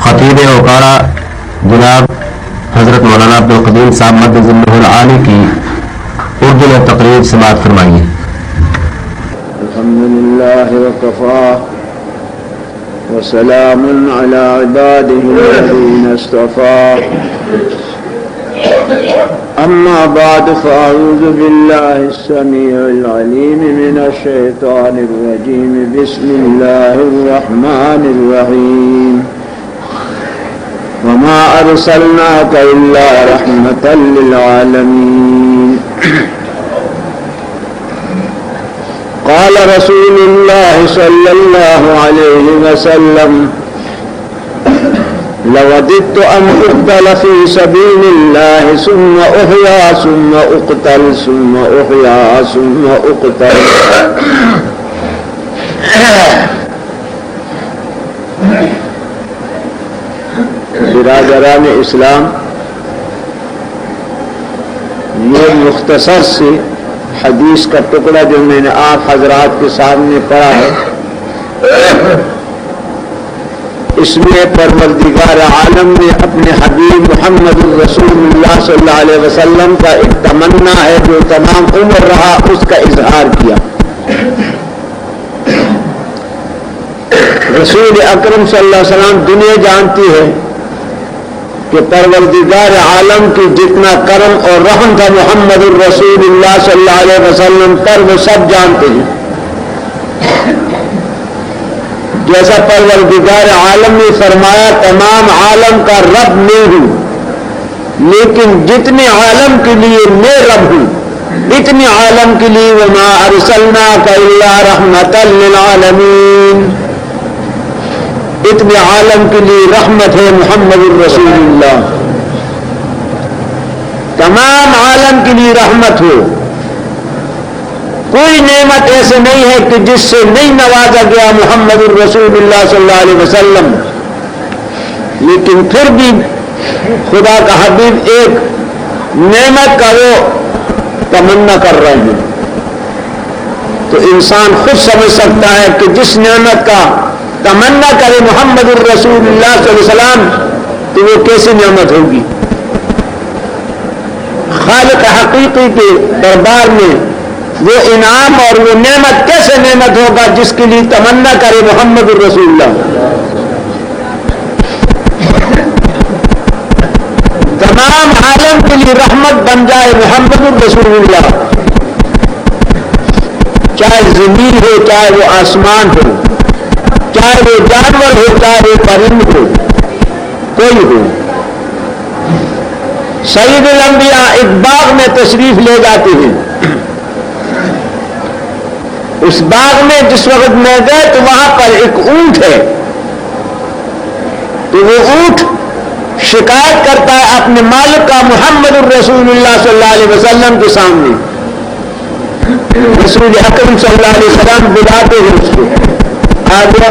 خطیب اوکارا جناب حضرت مولانا عبدالقدیم صاحب مد ظلہ العالی کی اردو میں تقریر سماعت فرمائیے۔ الحمدللہ وکفا وسلام علی عباده الذین اصطفى اما بعد فاعوذ باللہ السمیع العلیم من الشیطان الرجیم بسم اللہ الرحمن الرحیم وما ارسلناک الا رحمتا للعالمین قال رسول الله صلى الله عليه وسلم لوددت أن أقتل في سبيل الله ثم أحيا ثم أقتل ثم أحيا ثم أقتل برادران اسلام، یہ مختصر سی حدیث کا ٹکڑا جو میں نے آپ حضرات کے سامنے پڑھا ہے، اس میں پروردگار عالم نے اپنے حبیب محمد رسول اللہ صلی اللہ علیہ وسلم کا ایک تمنا ہے جو تمام عمر رہا، اس کا اظہار کیا۔ رسول اکرم صلی اللہ علیہ وسلم دنیا جانتی ہے کہ پروردگار عالم کی جتنا کرم اور رحم تھا محمد الرسول اللہ صلی اللہ علیہ وسلم پر، وہ سب جانتے ہیں۔ جیسا پروردگار عالم نے فرمایا تمام عالم کا رب میں ہوں، لیکن جتنے عالم کے لیے میں رب ہوں اتنے عالم کے لیے وما ارسلناک الا رحمتا للعالمین، اتنے عالم کے لیے رحمت ہے محمد الرسول اللہ، تمام عالم کے لیے رحمت ہو۔ کوئی نعمت ایسے نہیں ہے کہ جس سے نہیں نوازا گیا محمد الرسول اللہ صلی اللہ علیہ وسلم، لیکن پھر بھی خدا کا حبیب ایک نعمت کا وہ تمنا کر رہے ہیں، تو انسان خود سمجھ سکتا ہے کہ جس نعمت کا تمنا کرے محمد الرسول اللہ صلی اللہ علیہ وسلم تو وہ کیسی نعمت ہوگی۔ خالق حقیقی کے دربار میں وہ انعام اور وہ نعمت کیسے نعمت ہوگا جس کے لیے تمنا کرے محمد الرسول اللہ۔ تمام عالم کے لیے رحمت بن جائے محمد الرسول اللہ، چاہے زمین ہو چاہے وہ آسمان ہو، چاہے وہ جانور ہو چاہے وہ پرند ہو، کوئی ہو۔ سید الانبیاء ایک باغ میں تشریف لے جاتے ہیں، اس باغ میں جس وقت میں گئے تو وہاں پر ایک اونٹ ہے، تو وہ اونٹ شکایت کرتا ہے اپنے مالک کا محمد الرسول اللہ صلی اللہ علیہ وسلم کے سامنے۔ رسول اکرم صلی اللہ علیہ وسلم بلاتے ہیں اس کو، آ گیا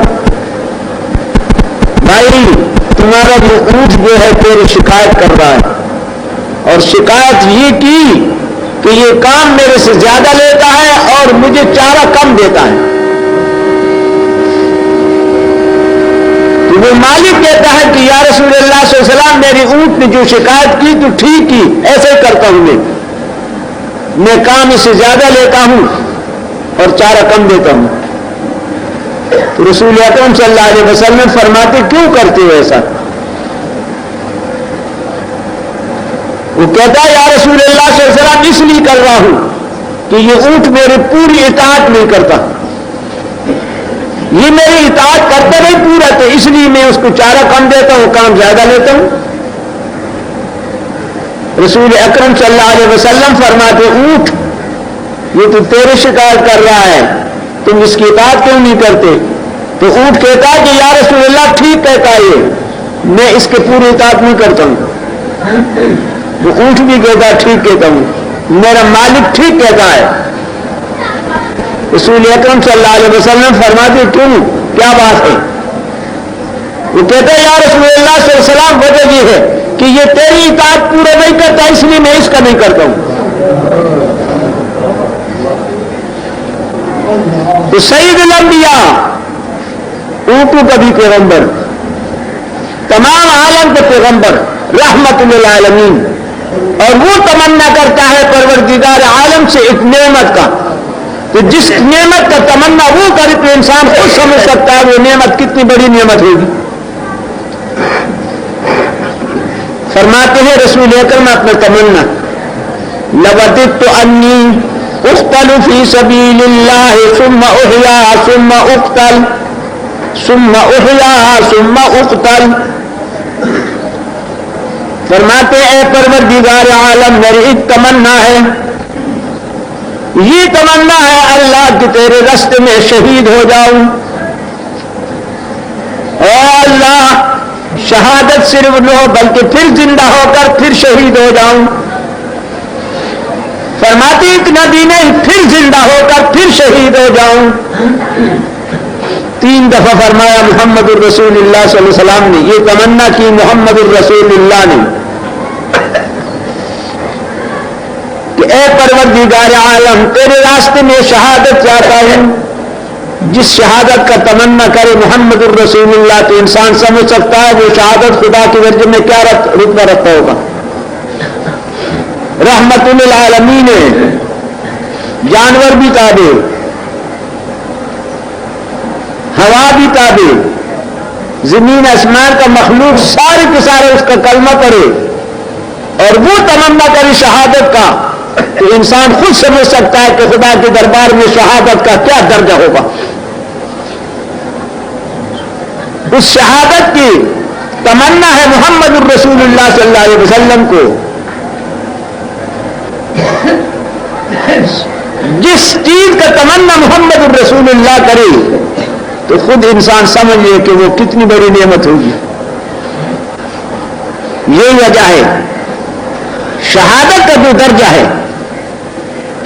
بھائی تمہارا جو اونٹ جو ہے تیری شکایت کر رہا ہے، اور شکایت یہ کی کہ یہ کام میرے سے زیادہ لیتا ہے اور مجھے چارہ کم دیتا ہے۔ تو وہ مالک کہتا ہے کہ یا رسول اللہ صلی اللہ علیہ وسلم میری اونٹ نے جو شکایت کی تو ٹھیک کی، ایسے ہی کرتا ہوں میں کام اس سے زیادہ لیتا ہوں اور چارہ کم دیتا ہوں۔ تو رسول اکرم صلی اللہ علیہ وسلم فرماتے کیوں کرتے ہو ایسا؟ وہ کہتا ہے یا رسول اللہ صلی اللہ علیہ وسلم اس لیے کر رہا ہوں کہ یہ اونٹ میری پوری اطاعت نہیں کرتا، یہ میری اطاعت کرتا نہیں پورا، تو اس لیے میں اس کو چارہ کم دیتا ہوں، کام زیادہ لیتا ہوں۔ رسول اکرم صلی اللہ علیہ وسلم فرماتے اونٹ یہ تو تیرے شکایت کر رہا ہے، تم اس کی اطاعت کیوں نہیں کرتے؟ تو اونٹ کہتا ہے کہ یا رسول اللہ ٹھیک کہتا ہے، میں اس کے پوری اطاعت نہیں کرتا ہوں۔ وہ اونٹ بھی کہتا ہے ٹھیک کہتا ہوں، میرا مالک ٹھیک کہتا ہے۔ رسول اکرم صلی اللہ علیہ وسلم فرماتے کیوں، کیا بات ہے؟ وہ کہتا ہے یا رسول اللہ صلی اللہ علیہ وسلم وجہ یہ ہے کہ یہ تیری اطاعت پورا نہیں کرتا اس لیے میں اس کا نہیں کرتا ہوں۔ تو سید الانبیاء اونٹوں کا بھی پیغمبر، तमाम आलम के पैगंबर रहमत लिलआलमीन, और वो तमन्ना करता है परवरदिगार आलम से एक नेमत का, तो जिस नेमत का तमन्ना वो करे तो इंसान खुद समझ सकता है वो नेमत कितनी बड़ी नेमत होगी। फरमाते हैं रसूल अकरम अपना तमन्ना, लवदित्तु अन्नी उक़्तलु फी सबीलिल्लाह सुम्मा उहया सुम्मा उक़्तल सुम्मा उहया सुम्मा उक़्तल। फरमाते हैं परवरदिगार आलम मेरी एक तमन्ना है, ये तमन्ना है अल्लाह कि तेरे रास्ते में शहीद हो जाऊं, और अल्लाह शहादत सिर्फ न हो बल्कि फिर जिंदा होकर फिर शहीद हो जाऊं। फरमाती एक नबी नहीं, फिर जिंदा होकर फिर शहीद हो जाऊं। 3 दफा फरमाया मोहम्मद रसूलुल्लाह सल्लल्लाहु अलैहि वसल्लम ने, ये तमन्ना की मोहम्मद रसूलुल्लाह ने कि ए परवरदिगार आलम तेरे रास्ते में शहादत चाहता हूं। जिस शहादत का तमन्ना करे मोहम्मद रसूलुल्लाह तो इंसान समझ सकता है वो शहादत खुदा के दर्जे में क्या रुतबा रखता होगा। रहमतुल लिल आलमीन है, जानवर भी ताबे, हवा भी ताबे, जमीन आसमान का मखलूक सारे के सारे उसका कलमा पढ़े और वो तमन्ना करे शहादत का, तो इंसान खुद समझ सकता है कि खुदा के दरबार में शहादत का क्या दर्जा होगा। उस शहादत की तमन्ना है मोहम्मद रसूलुल्लाह सल्लल्लाहु अलैहि वसल्लम को। जिस चीज का तमन्ना मोहम्मद रसूलुल्लाह करे तो खुद इंसान समझ ले कि वो कितनी बड़ी नेमत होगी। यही वजह है शहादत का जो दर्जा है,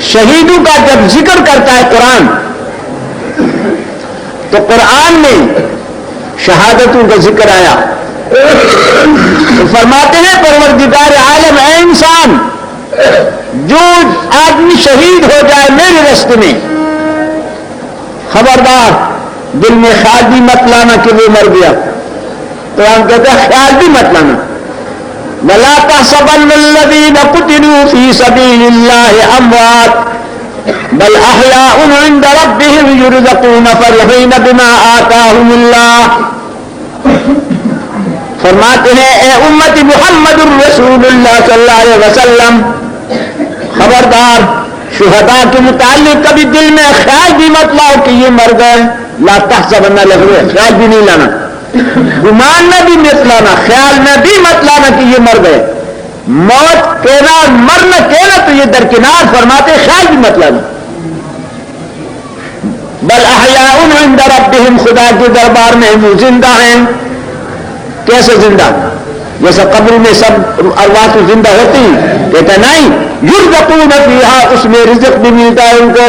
शहीदों का जब जिक्र करता है कुरान, तो कुरान में शहादतों का जिक्र आया तो फरमाते हैं परवरदिगार आलम ऐ इंसान, जो आदमी शहीद हो जाए मेरे रास्ते में, खबरदार दिल में ख्याल भी मत लाना कि वो मर गया। तो हम कहते हैं ख्याल भी मत लाना। वला तहसबन्नल्लज़ीना कुतिलू फी सबीलिल्लाहि अमवात बल अहयाउन इंद रब्बिहिम युरज़क़ून फरहीन बिमा आताहुमुल्लाह। फरमाते हैं ए उम्मत मुहम्मदुर रसूलुल्लाह सल्लल्लाहु अलैहि वसल्लम, खबरदार शुहदा के मुताल्लिक कभी दिल में ख्याल भी मत लाओ कि ये मर गए। ला तहसबन्ना लहुए, ख्याल भी नहीं लाना, गुमान में भी मत लाना, ख्याल में भी मत लाना कि ये मर गए। मौत कहना मरना कहना तो ये दरकिनार, फरमाते ख्याल भी मत लाना। बल अहयाउन इंद रब्बिहिम, खुदा के दरबार में वो जिंदा हैं। कैसे जिंदा? जैसे कब्र में सब अरवाह तो जिंदा होती, कहता नहीं, युरज़क़ून फ़ीहा, उसमें रिज़्क़ भी मिलता है उनको।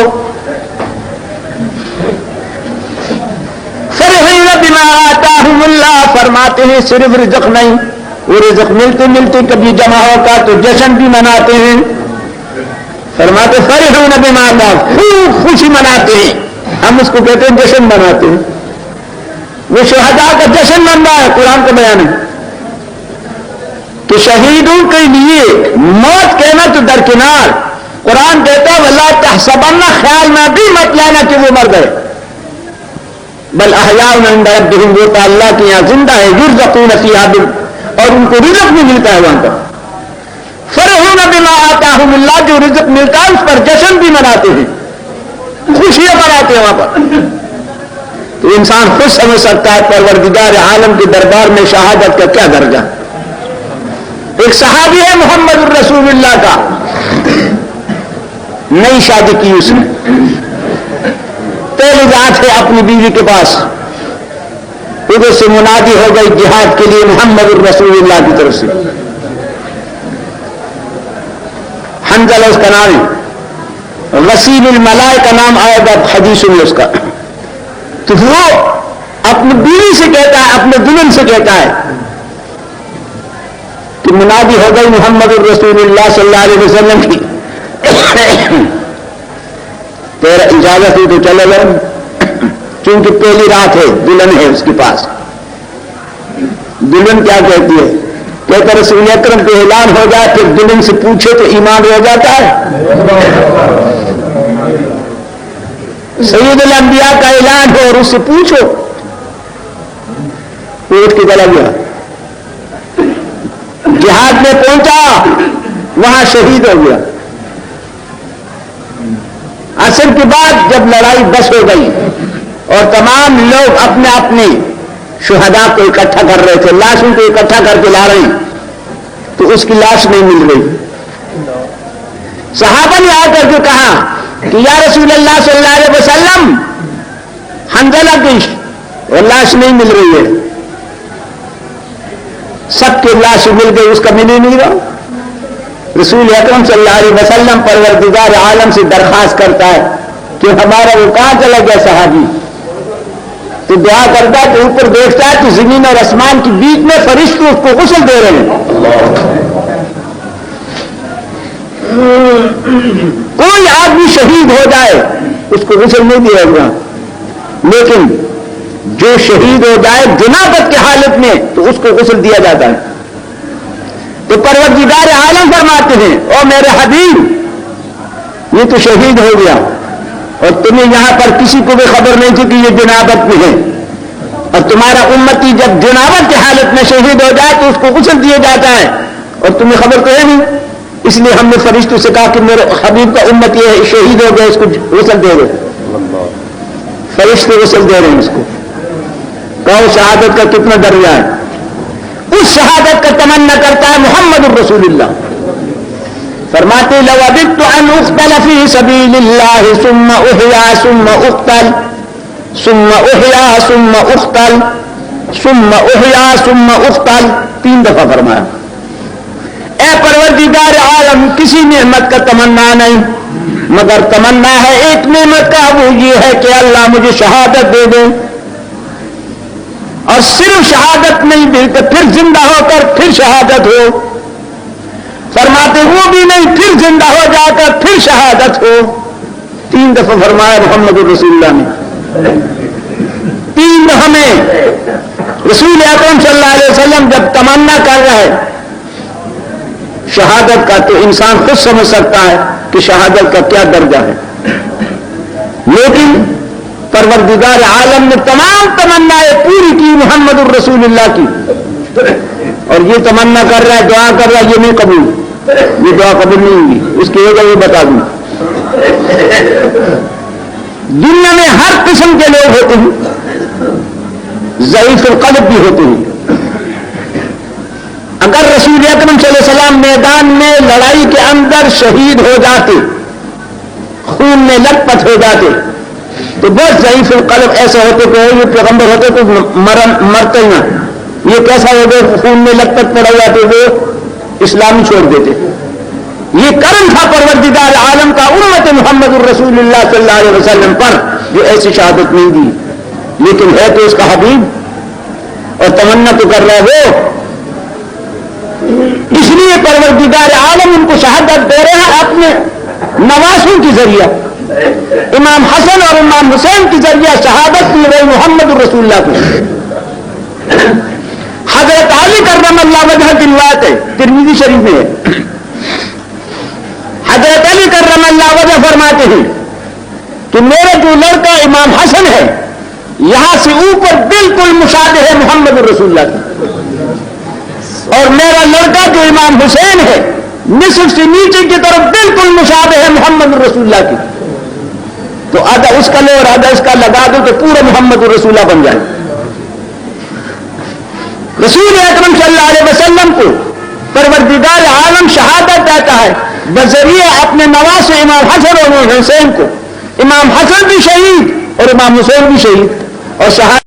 फरहीन बिमा आताहुमुल्लाह, फरमाते हैं सिर्फ रिज़्क़ नहीं, वो रिज़्क़ मिलते मिलते कभी जमा होगा तो जश्न भी मनाते हैं। फरमाते फरहीन बिमा आताहुम, खूब खुशी मनाते हैं। हम उसको कहते हैं जश्न मनाते हैं। वो शुहदा का जश्न मन रहा है। कुरान का बयान है कि शहीदों के लिए मौत कहना तो दरकिनार, कुरान कहता है वला तहसबन्ना, ख्याल में भी मत लाना कि वो मर गए। बल अहयाउन इंद रब्बिहिम, वो तो अल्लाह के यहां जिंदा है। युरज़क़ून फ़ीहा, और उनको रिज़्क़ भी मिलता है वहां पर। फरहीन बिमा आताहुमुल्लाह, जो रिज़्क़ मिलता है उस पर जश्न भी मनाते हैं, खुशियां मनाते हैं वहां पर। तो इंसान खुद समझ सकता है परवरदिगार आलम के दरबार में शहादत का क्या दर्जा। एक सहाबी है मोहम्मद रसूलुल्लाह का, नई शादी की उसने, पहली रात है अपनी बीवी के पास, उधर से मुनादी हो गई जिहाद के लिए मोहम्मद रसूलुल्लाह की तरफ से। हंज़ला उसका नाम है, गसीलुल मलाए का नाम आएगा हदीस में उसका। तो वो अपनी बीवी से कहता है, अपने दुल्हन से कहता है कि मुनादी हो गई मोहम्मद रसूलुल्लाह सल्लल्लाहु अलैहि वसल्लम की, तेरा इजाजत हुई तो चले लो, क्योंकि पहली रात है, दुल्हन है उसके पास। दुल्हन क्या कहती है? कहता रसूल अकरम पे ऐलान हो जाए फिर दुल्हन से पूछे तो ईमान हो जाता है। सैयदुल अंबिया का ऐलान हो और उससे पूछो। उठ के चला गया, जिहाद में पहुंचा, वहां शहीद हो गया। असर के बाद जब लड़ाई बस हो गई और तमाम लोग अपने अपने शुहदा को इकट्ठा कर रहे थे, लाशों को इकट्ठा करके ला रहे, तो उसकी लाश नहीं मिल रही। सहाबा ने आकर के कहा कि या रसूल अल्लाह सल्लल्लाहु अलैहि वसल्लम, हंजला की और लाश नहीं मिल रही है। सबके लाश मिल गई, उसका मिल ही नहीं रहा। रसूल अकरम सल्लल्लाहु अलैहि वसल्लम परवरदिगार आलम से दरखास्त करता है कि हमारा वो कहां चला गया सहाबी। तो दुआ करता है, तो ऊपर देखता है कि जमीन और आसमान के बीच में फरिश्ते उसको गुस्ल दे रहे हैं। कोई आदमी शहीद हो जाए उसको गुस्ल नहीं दिया गया, लेकिन जो शहीद हो जाए जनाबत की हालत में तो उसको गुस्ल दिया जाता है। तो परवरदिगार आलम फरमाते हैं, ओ मेरे हबीब, ये तो शहीद हो गया और तुम्हें यहां पर किसी को भी खबर नहीं थी कि ये जनाबत में है, और तुम्हारा उम्मती जब जनाबत की हालत में शहीद हो जाए तो उसको गुस्ल दिया जाता है और तुम्हें खबर तो है नहीं। इसलिए हमने फरिश्तों से कहा कि मेरे हबीब का उम्मत ये शहीद हो गया, इसको गुस्ल दे दो। फरिश्ते गुस्ल दे रहे हैं इसको। कहो शहादत का कितना दर्जा है। उस शहादत का तमन्ना करता है मोहम्मद रसूलुल्लाह। फरमाते लवबित्तु अन उक़्तल फी सबीलिल्लाह सुम्मा उहया सुम्मा उक़्तल सुम्मा उहया सुम्मा उक़्तल सुम्मा उहया सुम्मा उक़्तल, 3 दफा फरमाया। ए परवरदिगार आलम, किसी नेमत का तमन्ना नहीं, मगर तमन्ना है एक नेमत का, वो ये है कि अल्लाह मुझे शहादत दे दे। और सिर्फ शहादत नहीं दी तो फिर जिंदा होकर फिर शहादत हो। फरमाते वो भी नहीं, फिर जिंदा हो जाकर फिर शहादत हो। 3 दफा फरमाया मोहम्मद रसूलुल्लाह ने। 3 दफा में रसूल अकरम सल्लल्लाहु अलैहि वसल्लम जब तमन्ना कर रहा है शहादत का, तो इंसान खुद समझ सकता है कि शहादत का क्या दर्जा है। लेकिन परवरदिगार आलम ने तमाम तमन्नाएं पूरी की मोहम्मद रसूलुल्लाह की, और ये तमन्ना कर रहा है, दुआ कर रहा है, ये नहीं कबूल, ये दुआ कबूल नहीं होगी। उसकी वजह ये बता दूं, दुनिया में हर किस्म के लोग होते हैं, ज़ईफ़ुल क़ल्ब भी होते हैं। अगर रसूल अकरम सल्लल्लाहु अलैहि वसल्लम मैदान में लड़ाई के अंदर शहीद हो जाते, खून में लथपथ हो जाते, तो बहुत ज़ईफ़ुल क़ल्ब ऐसे होते कि ये पैगंबर होते तो मरते ही ना, ये कैसा हो गया, खून में लथपथ पड़ जाते, वो इस्लाम छोड़ देते। ये कर्म था परवरदिगार आलम का उम्मत मोहम्मद रसूलुल्लाह सल्लल्लाहु अलैहि वसल्लम पर, जो ऐसी शहादत नहीं दी। लेकिन है तो उसका हबीब और तमन्ना तो कर रहा है वो, इसलिए परवरदिगार आलम उनको शहादत दे रहे हैं अपने नवासों के जरिए। इमाम हसन और इमाम हुसैन के जरिए शहादत दी गई मोहम्मद रसूलुल्लाह को। हजरत अली कर्रमल्लाह वजह की रिवायत है, तिरमिज़ी शरीफ में है। हजरत अली कर्रमल्लाह वजह फरमाते हैं कि मेरा जो लड़का इमाम हसन है, यहां से ऊपर बिल्कुल मुशाबे है मोहम्मद रसूलुल्लाह की, और मेरा लड़का जो इमाम हुसैन है, निसफ से नीचे की तरफ बिल्कुल मुशाबे है मोहम्मद रसूलुल्लाह की। तो आधा उसका लो और आधा इसका लगा दो तो पूरा मोहम्मद रसूलुल्लाह बन जाए। रसूल अकरम सल्लल्लाहु अलैहि वसल्लम को परवरदिगार आलम शहादत देता है बजरिए अपने नवासे इमाम हसन और हुसैन को। इमाम हसन भी शहीद और इमाम हुसैन भी शहीद, और शहादत